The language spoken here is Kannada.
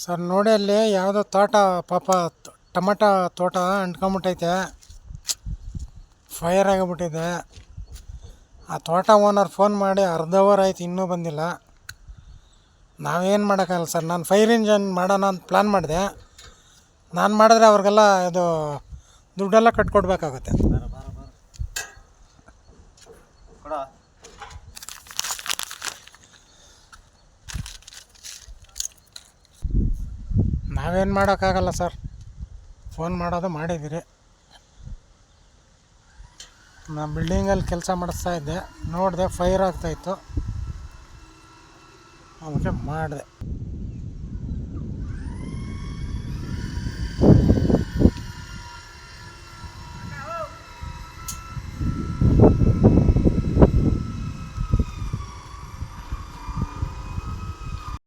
ಸರ್ ನೋಡಿ ಅಲ್ಲಿ ಯಾವುದೋ ತೋಟ ಪಾಪ ಟೊಮಟೊ ತೋಟ ಅಂಟ್ಕೊಂಬಿಟ್ಟೈತೆ, ಫೈರ್ ಆಗಿಬಿಟ್ಟಿದೆ. ಆ ತೋಟ ಓನರ್ ಫೋನ್ ಮಾಡಿ ಅರ್ಧ ಅವರ್ ಆಯ್ತು, ಇನ್ನೂ ಬಂದಿಲ್ಲ. ನಾವೇನು ಮಾಡೋಕ್ಕಾಗಲ್ಲ ಸರ್. ನಾನು ಫೈರ್ ಇಂಜನ್ ಮಾಡೋಣ ಅಂತ ಪ್ಲ್ಯಾನ್ ಮಾಡಿದೆ. ನಾನು ಮಾಡಿದ್ರೆ ಅವ್ರಿಗೆಲ್ಲ ಇದು ದುಡ್ಡೆಲ್ಲ ಕಟ್ಕೊಡ್ಬೇಕಾಗುತ್ತೆ. ನಾವೇನು ಮಾಡೋಕ್ಕಾಗಲ್ಲ ಸರ್. ಫೋನ್ ಮಾಡೋದು ಮಾಡಿದ್ದೀರಿ. ನಾನು ಬಿಲ್ಡಿಂಗಲ್ಲಿ ಕೆಲಸ ಮಾಡಿಸ್ತಾ ಇದ್ದೆ, ನೋಡಿದೆ ಫೈರ್ ಆಗ್ತಾಯಿತ್ತು, ಅದಕ್ಕೆ ಮಾಡಿದೆ.